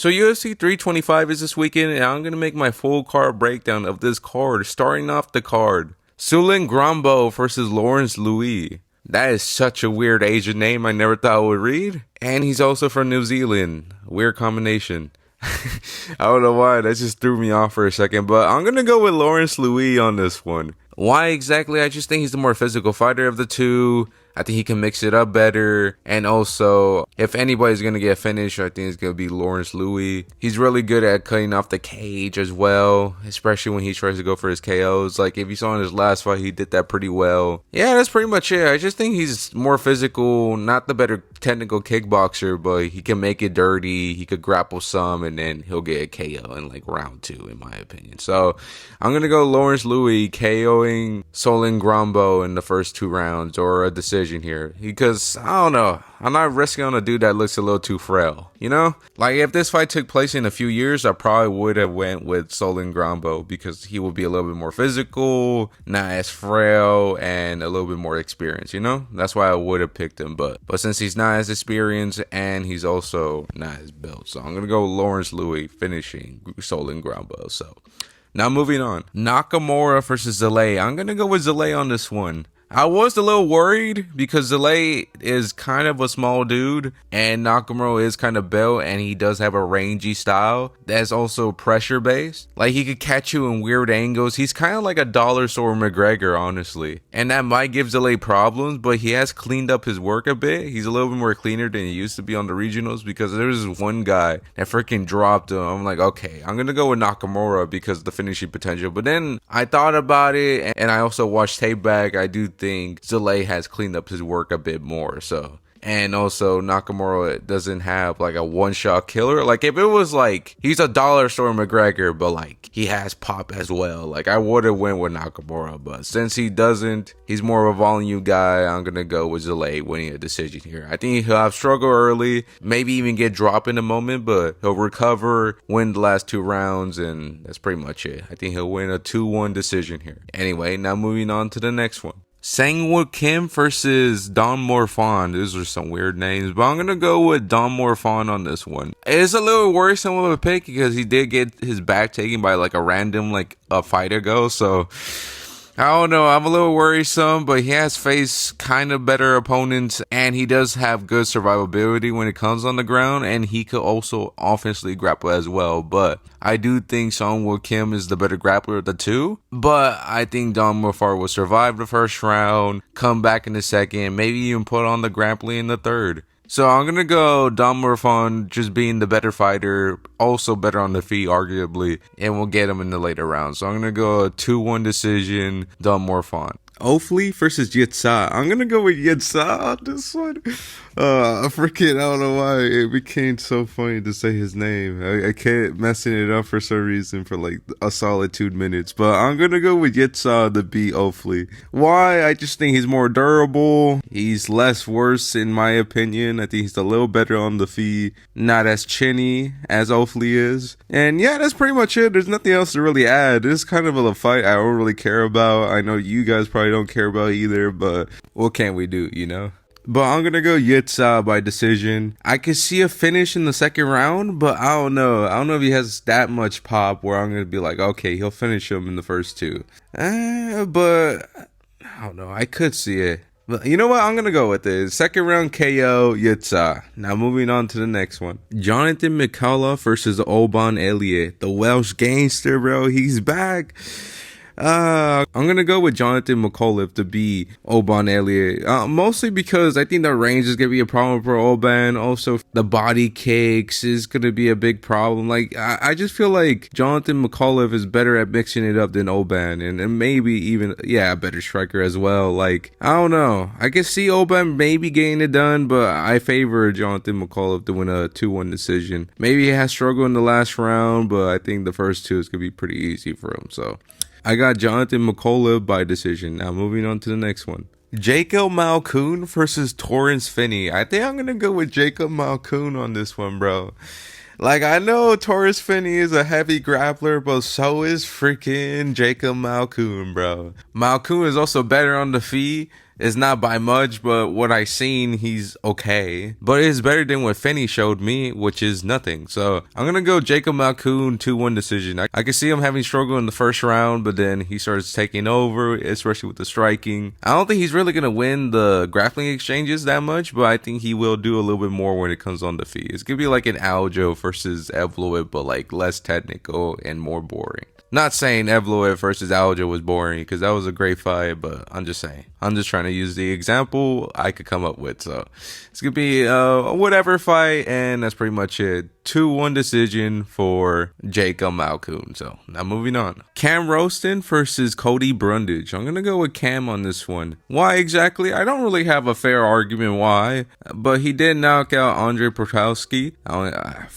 So UFC 325 is this weekend, and I'm going to make my full card breakdown of this card. Starting off the card, Sulin Grombo versus Lawrence Louis. That is such a weird Asian name I never thought I would read. And he's also from New Zealand. Weird combination. I don't know why, that just threw me off for a second, but I'm going to go with Lawrence Louis on this one. Why exactly? I just think he's the more physical fighter of the two. I think he can mix it up better. And also, if anybody's going to get finished, I think it's going to be Lawrence Louis. He's really good at cutting off the cage as well, especially when he tries to go for his KOs. Like, if you saw in his last fight, he did that pretty well. Yeah, that's pretty much it. I just think he's more physical, not the better technical kickboxer, but he can make it dirty. He could grapple some, and then he'll get a KO in like round 2, in my opinion. So, I'm going to go Lawrence Louis KOing Sulin Grombo in the first 2 rounds, or a decision here, because I don't know, I'm not risking on a dude that looks a little too frail, you know? Like, if this fight took place in a few years, I probably would have went with Sulin Grombo, because he would be a little bit more physical, not as frail, and a little bit more experienced, you know? That's why I would have picked him, but since he's not as experienced, and he's also not as built, so I'm gonna go Lawrence Louis finishing Sulin Grombo. So now moving on, Nakamura versus Zalei. I'm gonna go with Zalei on this one. I was a little worried because Zalei is kind of a small dude and Nakamura is kind of built, and he does have a rangy style that's also pressure based. Like, he could catch you in weird angles. He's kind of like a dollar store McGregor, honestly. And that might give Zalei problems, but he has cleaned up his work a bit. He's a little bit more cleaner than he used to be on the regionals, because there was this one guy that freaking dropped him. I'm like, okay, I'm going to go with Nakamura because of the finishing potential. But then I thought about it, and I also watched tape back. I do think Zalei has cleaned up his work a bit more. So, and also Nakamura doesn't have like a one-shot killer. Like, if it was like he's a dollar store McGregor, but like he has pop as well, like I would have went with Nakamura. But since he doesn't, he's more of a volume guy, I'm gonna go with Zalei winning a decision here. I think he'll have struggle early, maybe even get dropped in a moment, but he'll recover, win the last 2 rounds, and that's pretty much it. I think he'll win a 2-1 decision here. Anyway, now moving on to the next one. Sang-Wook Kim versus Don Morfon. These are some weird names, but I'm going to go with Don Morfon on this one. It's a little worrisome of a pick because he did get his back taken by like a random, like a fight ago. So I don't know, I'm a little worrisome, but he has faced kind of better opponents, and he does have good survivability when it comes on the ground, and he could also offensively grapple as well. But I do think Sang-Wook Kim is the better grappler of the two, but I think Don Morfon will survive the first round, come back in the second, maybe even put on the grappling in the third. So I'm going to go Don Morfon just being the better fighter, also better on the feet, arguably, and we'll get him in the later rounds. So I'm going to go a 2-1 decision, Don Morfon. Ofli versus Yitsa. I'm going to go with Yitsa on this one. I don't know why it became so funny to say his name. I kept messing it up for some reason for like a solid 2 minutes. But I'm going to go with Yitsa to beat Ofli. Why? I just think he's more durable. He's less worse in my opinion. I think he's a little better on the feet. Not as chinny as Ofli is. And yeah, that's pretty much it. There's nothing else to really add. This is kind of a fight I don't really care about. I know you guys probably don't care about either, but what can we do, you know? But I'm going to go Yitsa by decision. I could see a finish in the second round, but I don't know. I don't know if he has that much pop where I'm going to be like, okay, he'll finish him in the first 2. But I don't know. I could see it. But you know what? I'm going to go with it. Second round KO, Yitsa. Now moving on to the next one. Jonathan McCullough versus Oban Elliott. The Welsh gangster, bro. He's back. I'm gonna go with Jonathan McAuliffe to be Oban Elliott, mostly because I think the range is gonna be a problem for Oban. Also, the body kicks is gonna be a big problem. Like, I just feel like Jonathan McAuliffe is better at mixing it up than Oban, and maybe even, a better striker as well. Like, I don't know, I can see Oban maybe getting it done, but I favor Jonathan McAuliffe to win a 2-1 decision. Maybe he has struggled in the last round, but I think the first 2 is gonna be pretty easy for him. So I got Jonathan McAuliffe by decision. Now moving on to the next one. Jacob Malkoon versus Torrence Finney. I think I'm going to go with Jacob Malkoon on this one, bro. Like, I know Torrence Finney is a heavy grappler, but so is freaking Jacob Malkoon, bro. Malkoon is also better on the feet. It's not by much, but what I seen, he's okay. But it's better than what Finney showed me, which is nothing. So I'm gonna go Jacob Malkoon 2-1 decision. I can see him having struggle in the first round, but then he starts taking over, especially with the striking. I don't think he's really gonna win the grappling exchanges that much, but I think he will do a little bit more when it comes on the feet. It's gonna be like an Aljo versus Evloev, but like less technical and more boring. Not saying Evloev versus Aljo was boring, because that was a great fight, but I'm just saying. I'm just trying to use the example I could come up with. So it's going to be a whatever fight, and that's pretty much it. 2-1 decision for Jacob Malkoon. So now moving on. Cam Roston versus Cody Brundage. I'm going to go with Cam on this one. Why exactly? I don't really have a fair argument why, but he did knock out Andre Protowski. I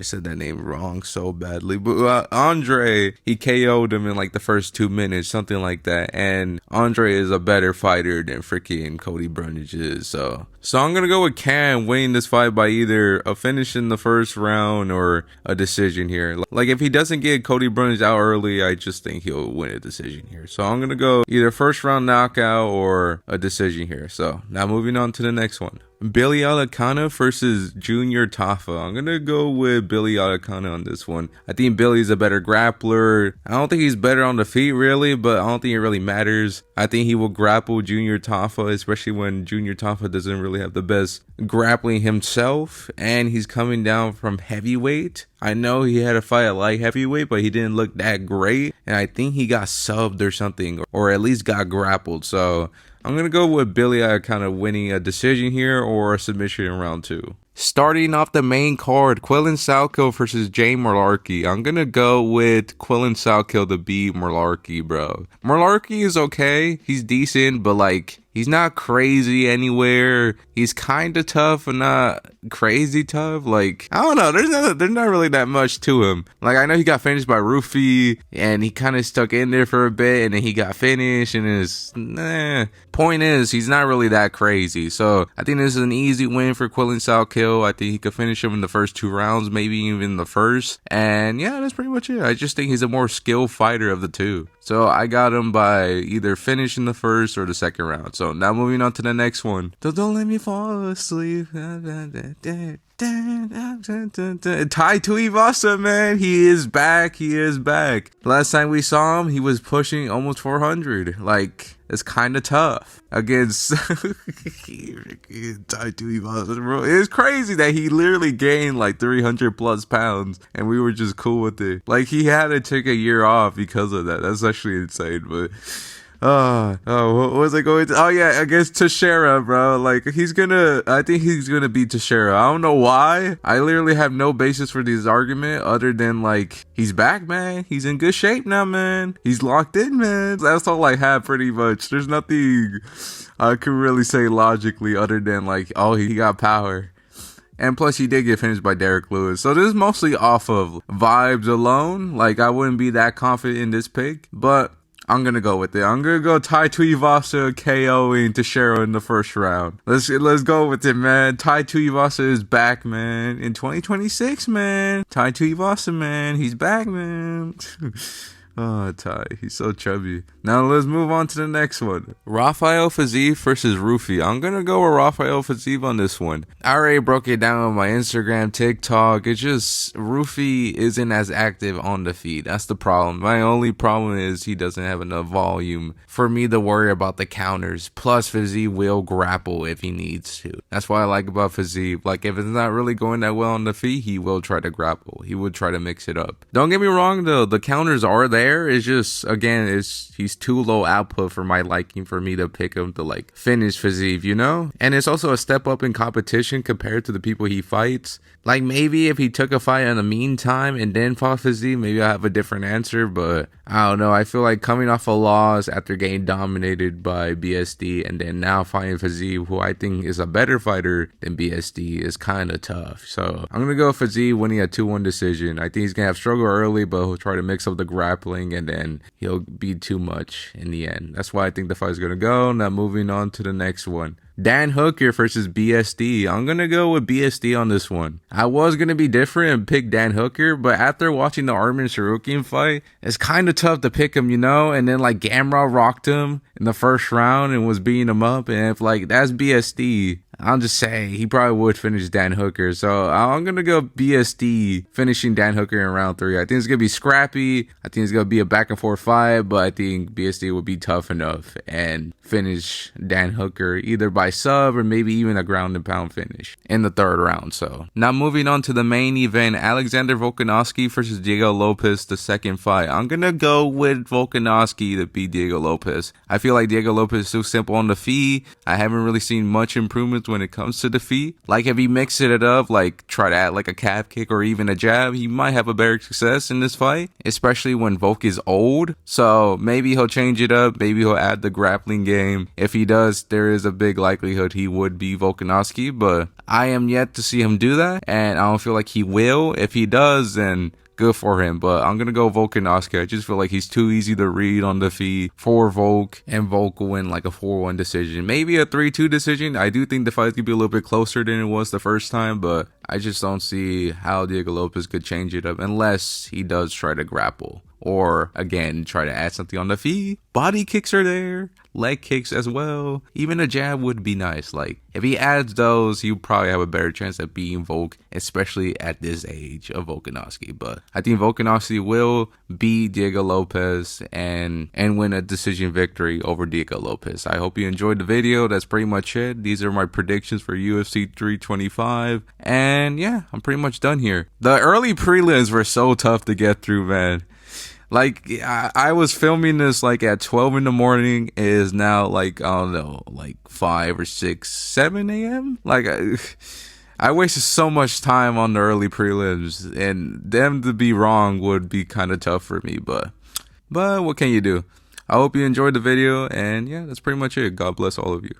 said that name wrong so badly, but Andre, he KO'd him in like the first 2 minutes, something like that, and Andre is a better fighter than freaking Cody Brundage is, so I'm gonna go with Cam winning this fight by either a finish in the first round or a decision here. Like if he doesn't get Cody Brundage out early, I just think he'll win a decision here. So I'm gonna go either first round knockout or a decision here. So now moving on to the next one. Billy Alacana versus Junior Tafa. I'm gonna go with Billy Alacana on this one. I think Billy's a better grappler. I don't think he's better on the feet really, but I don't think it really matters. I think he will grapple Junior Tafa, especially when Junior Tafa doesn't really have the best grappling himself, and he's coming down from heavyweight. I know he had a fight at light heavyweight, but he didn't look that great, and I think he got subbed or something, or at least got grappled. So I'm going to go with Billy kind of winning a decision here or a submission in round 2. Starting off the main card, Quillen Salkill versus Jay Merlarky. I'm going to go with Quillen Salkill to beat Merlarky, bro. Merlarky is okay. He's decent, but like, he's not crazy anywhere. He's kind of tough, but not crazy tough. Like, I don't know. There's not really that much to him. Like, I know he got finished by Rufy, and he kind of stuck in there for a bit, and then he got finished, and point is, he's not really that crazy. So I think this is an easy win for Quillen Salkill. I think he could finish him in the first 2 rounds, maybe even the first. And yeah, that's pretty much it. I just think he's a more skilled fighter of the two. So I got him by either finishing the first or the second round. So now moving on to the next one. Don't let me fall asleep. Tai Tuivasa, man, he is back. Last time we saw him, he was pushing almost 400. Like, it's kind of tough against Tai Tuivasa, bro. It's crazy that he literally gained like 300 plus pounds, and we were just cool with it. Like, he had to take a year off because of that. That's actually insane, but what was I going to? Oh yeah, against Teixeira, bro. Like, I think he's gonna beat Teixeira. I don't know why. I literally have no basis for this argument other than like, he's back, man. He's in good shape now, man. He's locked in, man. That's all I have pretty much. There's nothing I can really say logically other than like, oh, he got power. And plus, he did get finished by Derek Lewis. So this is mostly off of vibes alone. Like, I wouldn't be that confident in this pick, but I'm going to go with it. I'm going to go Tai Tuivasa KOing Teixeira in the first round. Let's go with it, man. Tai Tuivasa is back, man. In 2026, man. Tai Tuivasa, man. He's back, man. Oh, Tai. He's so chubby. Now let's move on to the next one. Rafael Fiziev versus Rufy. I'm going to go with Rafael Fiziev on this one. I already broke it down on my Instagram, TikTok. It's just, Rufy isn't as active on the feet. That's the problem. My only problem is he doesn't have enough volume for me to worry about the counters. Plus, Fiziev will grapple if he needs to. That's what I like about Fiziev. Like, if it's not really going that well on the feet, he will try to grapple. He will try to mix it up. Don't get me wrong, though. The counters are there. It's just, again, he's too low output for my liking for me to pick him to like finish Fiziev, you know? And it's also a step up in competition compared to the people he fights. Like, maybe if he took a fight in the meantime and then fought Fiziev, maybe I'll have a different answer, but I don't know. I feel like coming off a loss after getting dominated by BSD and then now fighting Fiziev, who I think is a better fighter than BSD, is kind of tough. So I'm going to go Fiziev winning a 2-1 decision. I think he's going to have struggle early, but he'll try to mix up the grappling grappling, and then he'll be too much in the end. That's why I think the fight's gonna go. Now moving on to the next one. Dan Hooker versus BSD. I'm gonna go with BSD on this one. I was gonna be different and pick Dan Hooker, but after watching the Armin Sarukian fight, it's kind of tough to pick him, you know? And then like Gamrot rocked him in the first round and was beating him up, and if like that's BSD, I'll just say he probably would finish Dan Hooker. So I'm going to go BSD finishing Dan Hooker in round 3. I think it's going to be scrappy. I think it's going to be a back and forth fight, but I think BSD would be tough enough and finish Dan Hooker either by sub or maybe even a ground and pound finish in the 3rd round. So now moving on to the main event, Alexander Volkanovski versus Diego Lopes, the second fight. I'm going to go with Volkanovski to beat Diego Lopes. I feel like Diego Lopes is too simple on the feet. I haven't really seen much improvement when it comes to the feet. Like if he mixes it up, like try to add like a calf kick or even a jab, he might have a better success in this fight, especially when Volk is old. So maybe he'll change it up. Maybe he'll add the grappling game. If he does, there is a big likelihood he would be Volkanovski, but I am yet to see him do that, and I don't feel like he will. If he does, then good for him, but I'm gonna go Volkanovski. I just feel like he's too easy to read on the feet for Volk, and Volk will win like a 4-1 decision, maybe a 3-2 decision. I do think the fight could be a little bit closer than it was the first time, but I just don't see how Diego Lopes could change it up unless he does try to grapple or again try to add something on the feet. Body kicks are there, leg kicks as well. Even a jab would be nice. Like if he adds those, he'll probably have a better chance at beating Volk, especially at this age of Volkanovski. But I think Volkanovski will beat Diego Lopes and win a decision victory over Diego Lopes. I hope you enjoyed the video. That's pretty much it. These are my predictions for UFC 325, and yeah, I'm pretty much done here. The early prelims were so tough to get through, man. Like I was filming this like at 12 in the morning. It is now like, I don't know, like 5 or 6, 7 a.m. Like I wasted so much time on the early prelims, and them to be wrong would be kind of tough for me, but what can you do? I hope you enjoyed the video, and yeah, that's pretty much it. God bless all of you.